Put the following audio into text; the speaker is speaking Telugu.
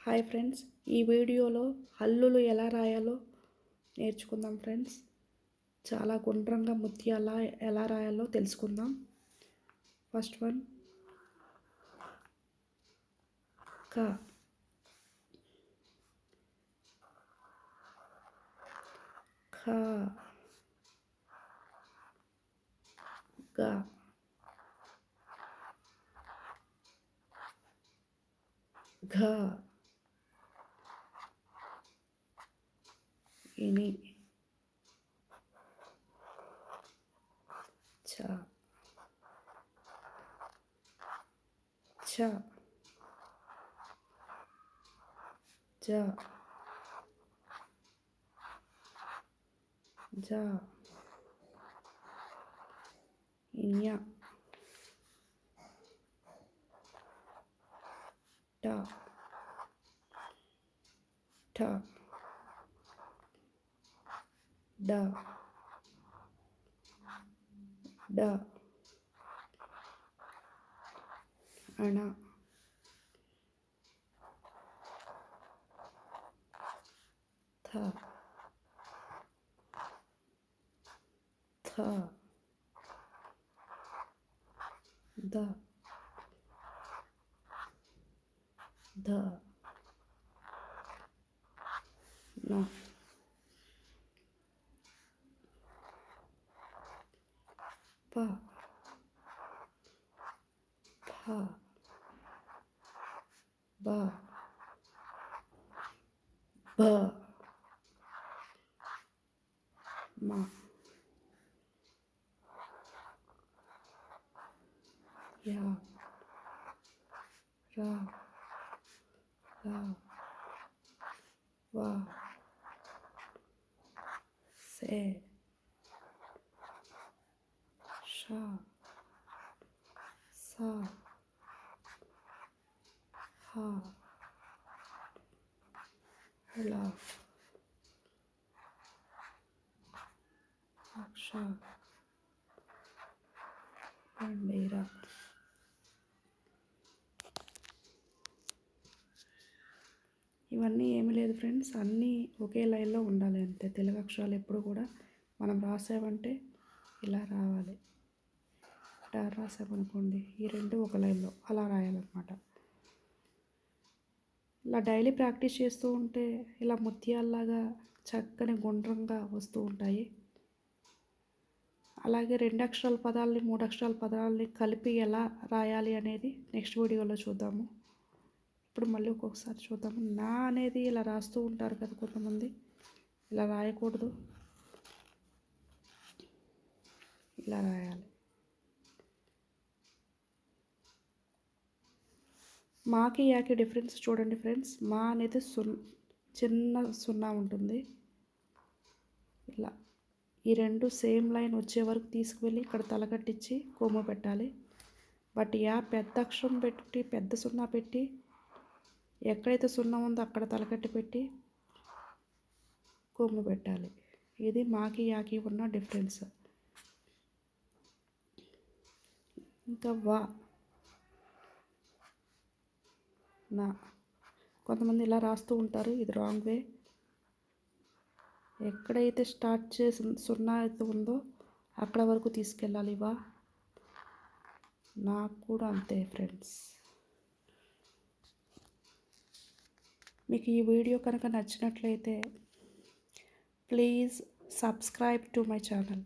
హాయ్ ఫ్రెండ్స్, ఈ వీడియోలో హల్లులు ఎలా రాయాలో నేర్చుకుందాం ఫ్రెండ్స్. చాలా గుండ్రంగా ముత్యాల ఎలా రాయాలో తెలుసుకుందాం. ఫస్ట్ వన్ క ఖ గ ఘ ఇని చ ఛ జ జ ఇఞ ట ఠ డ డ అణ థ థ ద ధ న ప ఫ బ భ మ యా రా రా వా సే ష స హ ళ అక్ష బండేర. ఇవన్నీ ఏమీ లేదు ఫ్రెండ్స్, అన్నీ ఒకే లైన్లో ఉండాలి అంతే. తెలుగు అక్షరాలు ఎప్పుడు కూడా మనం రాసామంటే ఇలా రావాలి. డార్ రాసామనుకోండి, ఈ రెండు ఒక లైన్లో అలా రాయాలన్నమాట. ఇలా డైలీ ప్రాక్టీస్ చేస్తూ ఉంటే ఇలా ముత్యాల్లాగా చక్కని గుండ్రంగా వస్తూ ఉంటాయి. అలాగే 2 అక్షరాల పదాలని 3 అక్షరాల పదాలని కలిపి ఎలా రాయాలి అనేది నెక్స్ట్ వీడియోలో చూద్దాము. ఇప్పుడు మళ్ళీ ఒక్కొక్కసారి చూద్దాము. నా అనేది ఇలా రాస్తూ ఉంటారు కదా కొంతమంది, ఇలా రాయకూడదు, ఇలా రాయాలి. మాకి యాకి డిఫరెన్స్ చూడండి ఫ్రెండ్స్. మా అనేది చిన్న సున్నా ఉంటుంది. ఇలా ఈ రెండు సేమ్ లైన్ వచ్చే వరకు తీసుకువెళ్ళి ఇక్కడ తలకట్టించి కొమ్ము పెట్టాలి. బట్ యా పెద్ద అక్షరం పెట్టి పెద్ద సున్నా పెట్టి ఎక్కడైతే సున్నా ఉందో అక్కడ తలకట్టి పెట్టి కొమ్ము పెట్టాలి. ఇది మాకి యాకి ఉన్న డిఫరెన్స్. ఇంకా వా నా కొంతమంది ఇలా రాస్తూ ఉంటారు, ఇది రాంగ్ వే. ఎక్కడైతే స్టార్ట్ చేసి సున్నా అయితే ఉందో అక్కడ వరకు తీసుకెళ్ళాలి. వా నాకు కూడా అంతే ఫ్రెండ్స్. మీకు ఈ వీడియో కనుక నచ్చినట్లయితే please subscribe to my channel.